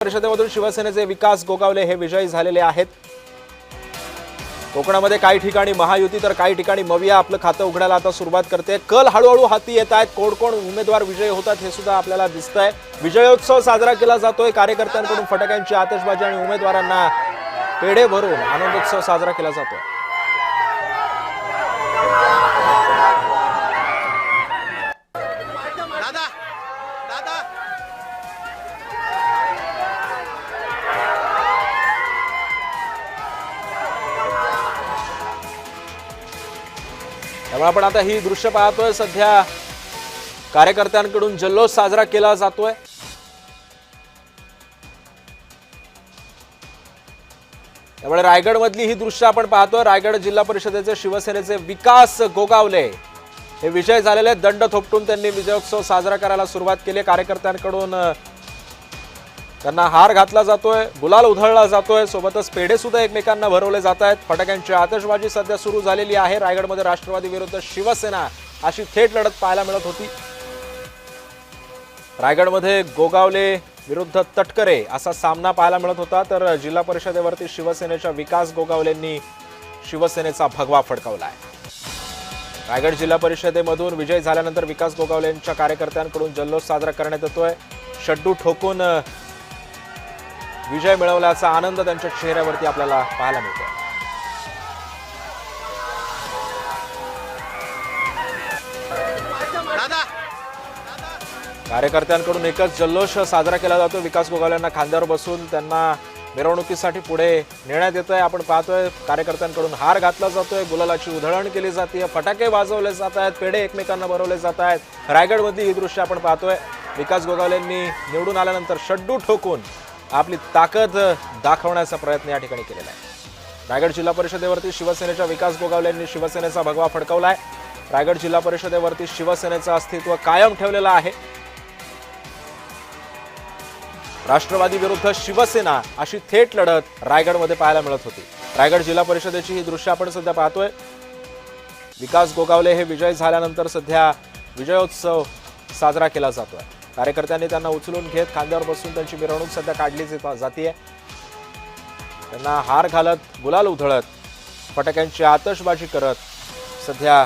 परिषदेमधून शिवसेनेचे विकास गोगावले हे विजयी झालेले आहेत। कोकणामध्ये काही ठिकाणी महायुती तर काही ठिकाणी मविया आपलं खातं उघडायला आता सुरुवात करते। कल हळूहळू हाती येत आहेत। कोण कोण उमेदवार विजयी होतात हे सुद्धा आपल्याला दिसतंय। विजयोत्सव साजरा केला जातोय। कार्यकर्त्यांकडून फटाक्यांची आतषबाजी आणि उमेदवारांना पेढे भरून आनंदोत्सव साजरा केला जातोय। त्यामुळे आपण आता ही दृश्य पाहतोय। सध्या कार्यकर्त्यांकडून जल्लोष साजरा केला जातोय। त्यामुळे रायगड मधली ही दृश्य आपण पाहतोय। रायगड जिल्हा परिषदेचे शिवसेनेचे विकास गोगावले हे विजय झालेले। दंड थोपटून त्यांनी विजयोत्सव साजरा करायला सुरुवात केली। कार्यकर्त्यांकडून त्यांना हार घातला जातोय, गुलाल उधळला जातोय, सोबतच पेढे सुद्धा एकमेकांना भरवले जात आहेत। फटाक्यांची आतषबाजी सध्या सुरू झालेली आहे। रायगडमध्ये राष्ट्रवादी विरुद्ध शिवसेना अशी थेट लढत पाहायला मिळत होती। रायगडमध्ये गोगावले विरुद्ध तटकरे असा सामना पाहायला मिळत होता, तर जिल्हा परिषदेवरती शिवसेनेच्या विकास गोगावलेंनी शिवसेनेचा भगवा फडकावलाय। रायगड जिल्हा परिषदेमधून विजय झाल्यानंतर विकास गोगावलेंच्या कार्यकर्त्यांकडून जल्लोष साजरा करण्यात येतोय। शड्डू ठोकून विजय मिळवल्याचा आनंद त्यांच्या चेहऱ्यावरती आपल्याला पाहायला मिळतो। कार्यकर्त्यांकडून एकच जल्लोष साजरा केला जातो। विकास गोगावलेंना खांद्यावर बसून त्यांना मिरवणुकीसाठी पुढे नेण्यात येतंय। आपण पाहतोय कार्यकर्त्यांकडून हार घातला जातोय, गुलालाची उधळण केली जाते, फटाके वाजवले जात आहेत, पेढे एकमेकांना भरवले जात आहेत। रायगडमधली ही दृश्य आपण पाहतोय। विकास गोगावलेंनी निवडून आल्यानंतर शड्डू ठोकून आपली ताकद दाखवण्याचा प्रयत्न या ठिकाणी केलेला आहे। रायगड जिल्हा परिषदेवरती शिवसेनेच्या विकास गोगावलेंनी शिवसेनेचा भगवा फडकावलाय। रायगड जिल्हा परिषदेवरती शिवसेनेचं अस्तित्व कायम ठेवलेलं आहे। राष्ट्रवादी विरुद्ध शिवसेना अशी थेट लढत रायगडमध्ये पाहायला मिळत होती। रायगड जिल्हा परिषदेची ही दृश्य आपण सध्या पाहतोय। विकास गोगावले हे विजय झाल्यानंतर सध्या विजयोत्सव साजरा केला जातोय। कार्यकर्त्यांनी त्यांना उचलून घेत खांद्यावर बसून त्यांची मिरवणूक सध्या काढली जाते। त्यांना हार घालत, गुलाल उधळत, फटाक्यांची आतषबाजी करत सध्या